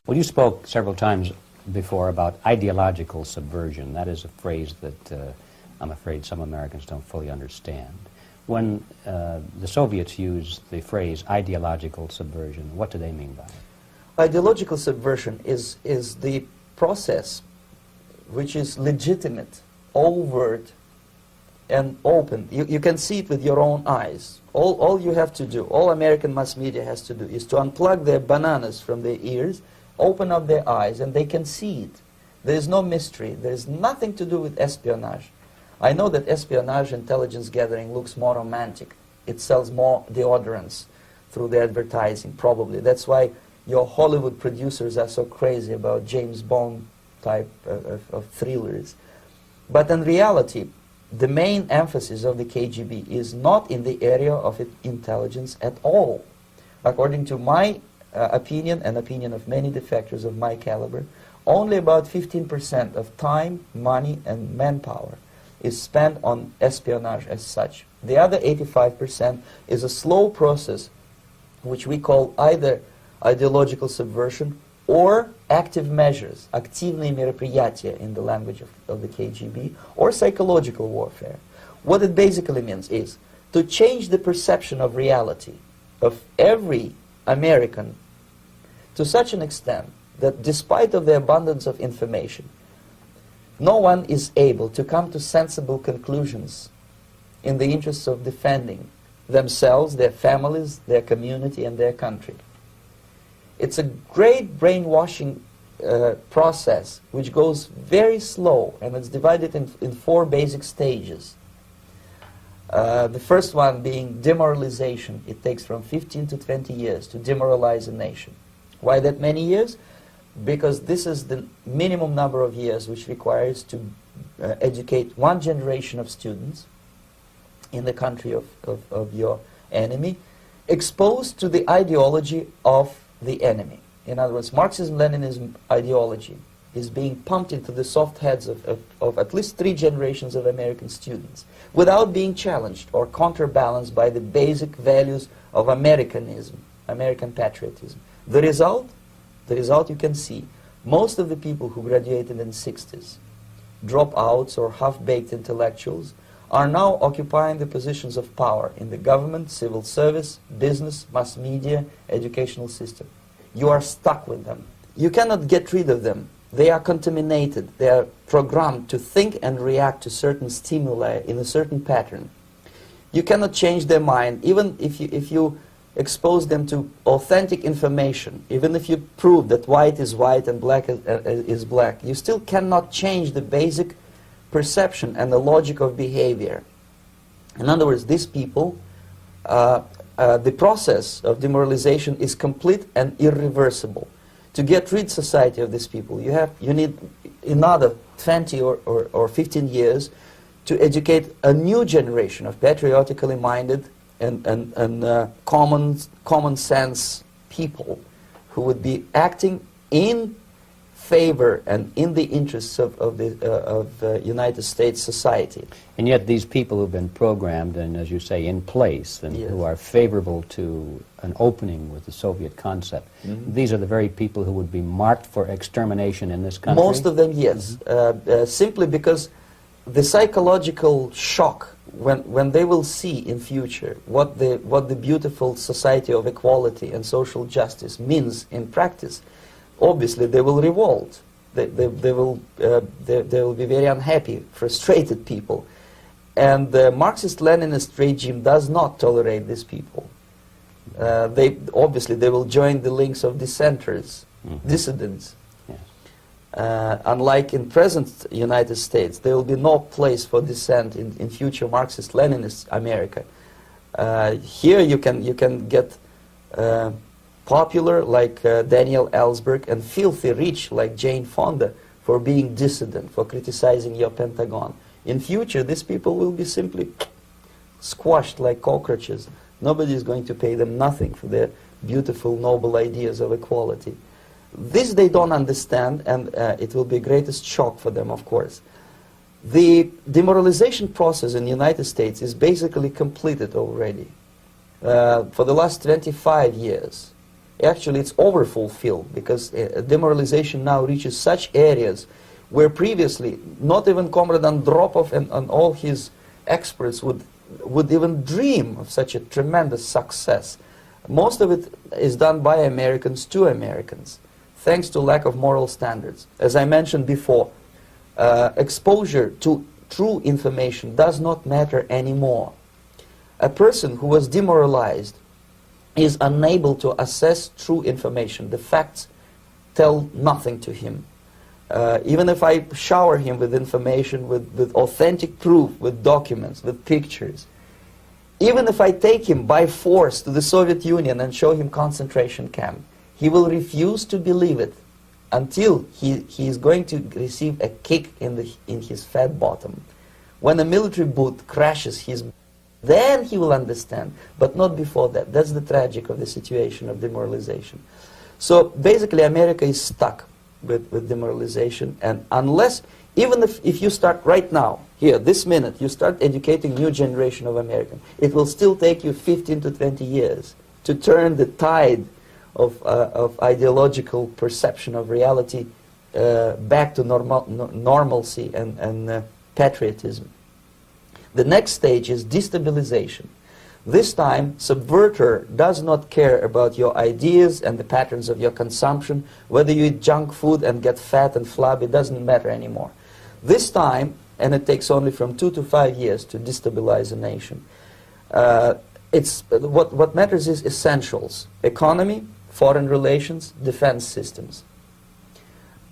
Well, you spoke several times before about ideological subversion. That is a phrase that I'm afraid some Americans don't fully understand. When the Soviets used the phrase ideological subversion, what do they mean by it? Ideological subversion is the process which is legitimate, overt, and open. You can see it with your own eyes. All you have to do, all American mass media has to do, is to unplug their bananas from their ears, open up their eyes, and they can see it. There is no mystery. There is nothing to do with espionage. I know that espionage, intelligence gathering, looks more romantic. It sells more deodorants through the advertising, probably. That's why your Hollywood producers are so crazy about James Bond type of thrillers. But in reality, the main emphasis of the KGB is not in the area of intelligence at all. According to my opinion and opinion of many defectors of my caliber, only about 15% of time, money, and manpower is spent on espionage as such. The other 85% is a slow process which we call either ideological subversion or active measures, активные мероприятия in the language of the KGB, or psychological warfare. What it basically means is to change the perception of reality of every American to such an extent that despite of the abundance of information, no one is able to come to sensible conclusions in the interests of defending themselves, their families, their community, and their country. It's a great brainwashing process which goes very slow, and it's divided in 4 basic stages. The first one being demoralization. It takes from 15 to 20 years to demoralize a nation. Why that many years? Because this is the minimum number of years which requires to educate one generation of students in the country of your enemy, exposed to the ideology of the enemy. In other words, Marxism-Leninism ideology is being pumped into the soft heads of at least 3 generations of American students without being challenged or counterbalanced by the basic values of Americanism, American patriotism. The result you can see. Most of the people who graduated in the 60s, dropouts or half-baked intellectuals, are now occupying the positions of power in the government, civil service, business, mass media, educational system. You are stuck with them. You cannot get rid of them. They are contaminated. They are programmed to think and react to certain stimuli in a certain pattern. You cannot change their mind, even if you expose them to authentic information, even if you prove that white is white and black is black, you still cannot change the basic perception and the logic of behavior. In other words, these people, the process of demoralization is complete and irreversible. To get rid society of these people, you need another 20 or 15 years to educate a new generation of patriotically minded and common sense people who would be acting in favor and in the interests of United States society. And yet these people who've been programmed and, as you say, in place, and Yes. who are favorable to an opening with the Soviet concept, these are the very people who would be marked for extermination in this country? Most of them, yes. Simply because the psychological shock when they will see in future what the beautiful society of equality and social justice means in practice, obviously they will revolt. They will be very unhappy, frustrated people. And the Marxist-Leninist regime does not tolerate these people. Obviously they will join the links of dissenters, dissidents. Unlike in present United States, there will be no place for dissent in future Marxist-Leninist America. Here you can get popular like Daniel Ellsberg and filthy rich like Jane Fonda for being dissident, for criticizing your Pentagon. In future, these people will be simply squashed like cockroaches. Nobody is going to pay them nothing for their beautiful, noble ideas of equality. This they don't understand, and it will be greatest shock for them, of course. The demoralization process in the United States is basically completed already. For the last 25 years, Actually, it's overfulfilled, because demoralization now reaches such areas where previously not even Comrade Andropov and all his experts would even dream of such a tremendous success. Most of it is done by Americans to Americans, thanks to lack of moral standards. As I mentioned before, exposure to true information does not matter anymore. A person who was demoralized is unable to assess true information. The facts tell nothing to him. Even if I shower him with information, with authentic proof, with documents, with pictures, even if I take him by force to the Soviet Union and show him concentration camp, he will refuse to believe it until he is going to receive a kick in his fat bottom. When a military boot crashes then he will understand, but not before that. That's the tragic of the situation of demoralization. So basically America is stuck with demoralization, and unless, even if you start right now, here, this minute, you start educating new generation of Americans, it will still take you 15 to 20 years to turn the tide of ideological perception of reality back to normalcy and patriotism. The next stage is destabilization. This time, subverter does not care about your ideas and the patterns of your consumption. Whether you eat junk food and get fat and flabby, it doesn't matter anymore. This time, and it takes only from 2 to 5 years to destabilize a nation, what matters is essentials: economy, foreign relations, defense systems.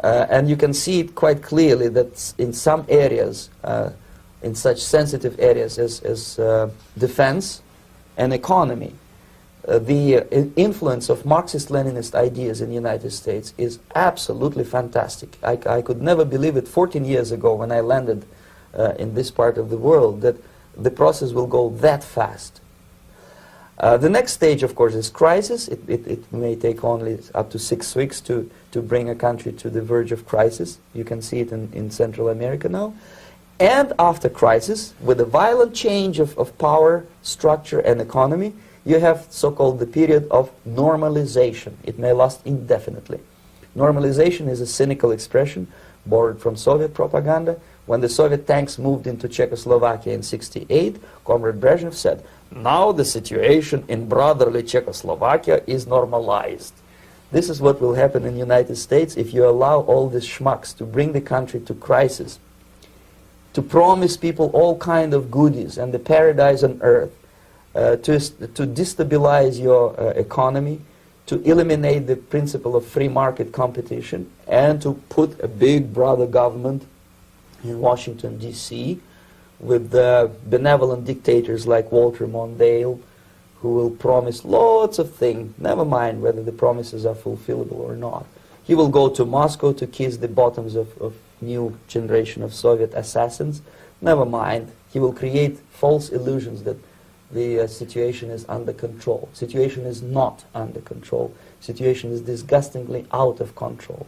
And you can see it quite clearly that in some areas, in such sensitive areas as defense and economy, the influence of Marxist-Leninist ideas in the United States is absolutely fantastic. I could never believe it 14 years ago when I landed in this part of the world, that the process will go that fast. The next stage, of course, is crisis. It may take only up to 6 weeks to bring a country to the verge of crisis. You can see it in Central America now. And after crisis, with a violent change of power, structure, and economy, you have so-called the period of normalization. It may last indefinitely. Normalization is a cynical expression borrowed from Soviet propaganda. When the Soviet tanks moved into Czechoslovakia in '68, Comrade Brezhnev said, "Now the situation in brotherly Czechoslovakia is normalized." This is what will happen in the United States if you allow all these schmucks to bring the country to crisis, to promise people all kind of goodies and the paradise on earth, to destabilize your economy, to eliminate the principle of free market competition, and to put a big brother government in Washington, D.C., with benevolent dictators like Walter Mondale, who will promise lots of things, never mind whether the promises are fulfillable or not. He will go to Moscow to kiss the bottoms of new generation of Soviet assassins. Never mind. He will create false illusions that the situation is under control. Situation is not under control. Situation is disgustingly out of control.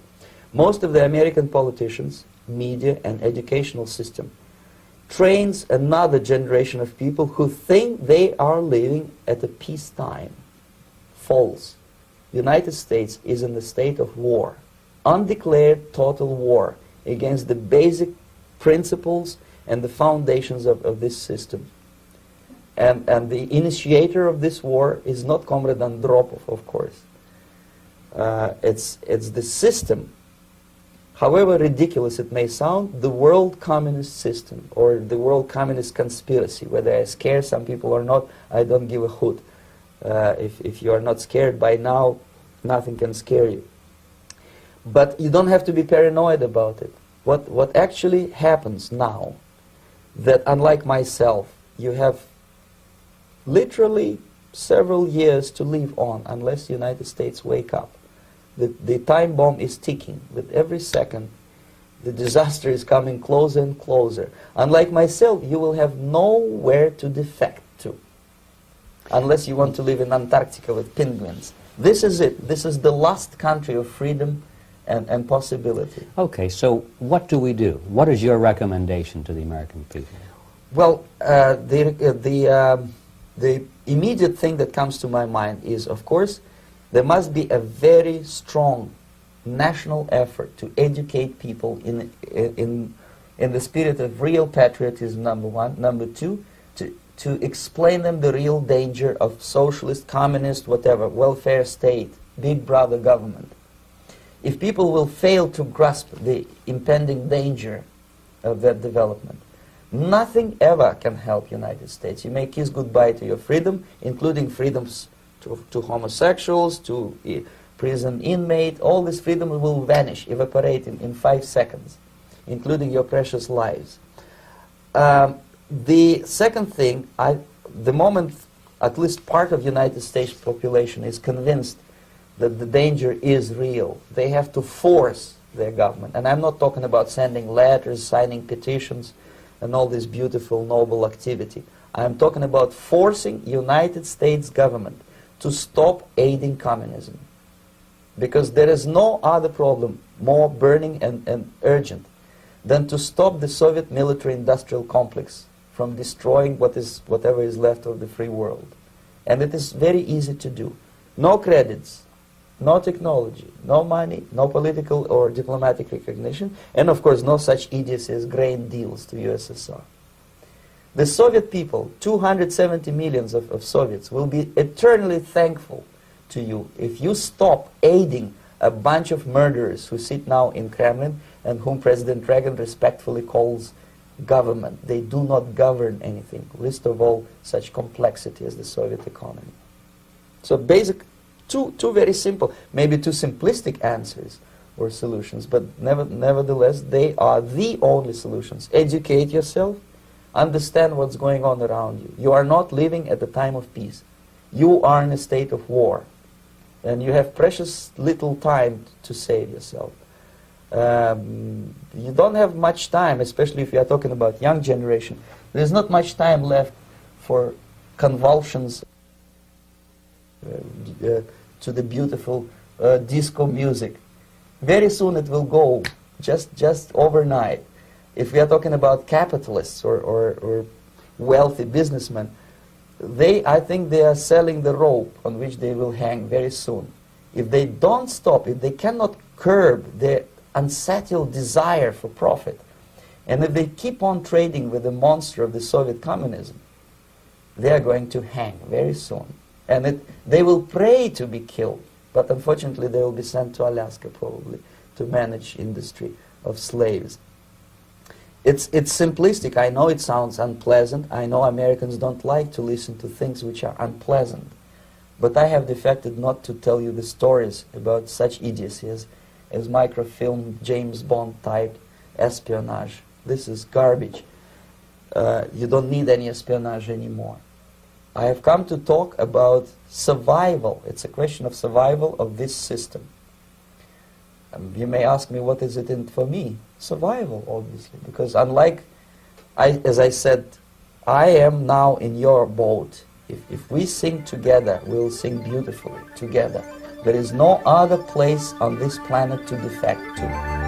Most of the American politicians, media, and educational system trains another generation of people who think they are living at a peacetime. False. The United States is in the state of war, undeclared total war against the basic principles and the foundations of this system. And the initiator of this war is not Comrade Andropov, of course. It's the system. However ridiculous it may sound, the world communist system, or the world communist conspiracy, whether I scare some people or not, I don't give a hoot. If you are not scared by now, nothing can scare you. But you don't have to be paranoid about it. What actually happens now, that unlike myself, you have literally several years to live on unless the United States wake up. The time bomb is ticking. With every second, the disaster is coming closer and closer. Unlike myself, you will have nowhere to defect to, unless you want to live in Antarctica with penguins. This is it. This is the last country of freedom and possibility. Okay, so what do we do? What is your recommendation to the American people? Well, the immediate thing that comes to my mind is, of course, There must be a very strong national effort to educate people in the spirit of real patriotism, number one. Number two, to explain them the real danger of socialist, communist, whatever, welfare state, big brother government. If people will fail to grasp the impending danger of that development, nothing ever can help United States. You may kiss goodbye to your freedom, including freedoms to homosexuals, to prison inmate. All this freedom will vanish, evaporate in 5 seconds, including your precious lives. The second thing, the moment at least part of the United States population is convinced that the danger is real, they have to force their government. And I'm not talking about sending letters, signing petitions, and all this beautiful, noble activity. I'm talking about forcing United States government to stop aiding communism. Because there is no other problem more burning and urgent than to stop the Soviet military-industrial complex from destroying whatever is left of the free world. And it is very easy to do. No credits, no technology, no money, no political or diplomatic recognition, and of course no such idiocy as grain deals to USSR. The Soviet people, 270 millions of Soviets, will be eternally thankful to you if you stop aiding a bunch of murderers who sit now in Kremlin and whom President Reagan respectfully calls government. They do not govern anything, least of all such complexity as the Soviet economy. So two very simple, maybe too simplistic answers or solutions, but nevertheless they are the only solutions. Educate yourself, understand what's going on around you. You are not living at the time of peace. You are in a state of war, and you have precious little time to save yourself. You don't have much time, especially if you are talking about young generation. There's not much time left for convulsions to the beautiful disco music. Very soon it will go, just overnight. If we are talking about capitalists or wealthy businessmen, I think they are selling the rope on which they will hang very soon. If they don't stop, if they cannot curb their unsettled desire for profit, and if they keep on trading with the monster of the Soviet communism, they are going to hang very soon. And they will pray to be killed, but unfortunately they will be sent to Alaska probably to manage industry of slaves. It's simplistic. I know it sounds unpleasant. I know Americans don't like to listen to things which are unpleasant. But I have defected not to tell you the stories about such idiocy as microfilm, James Bond type espionage. This is garbage. You don't need any espionage anymore. I have come to talk about survival. It's a question of survival of this system. You may ask me, what is it in for me? Survival, obviously, because as I said, I am now in your boat. If we sing together, we'll sing beautifully together. There is no other place on this planet to defect to.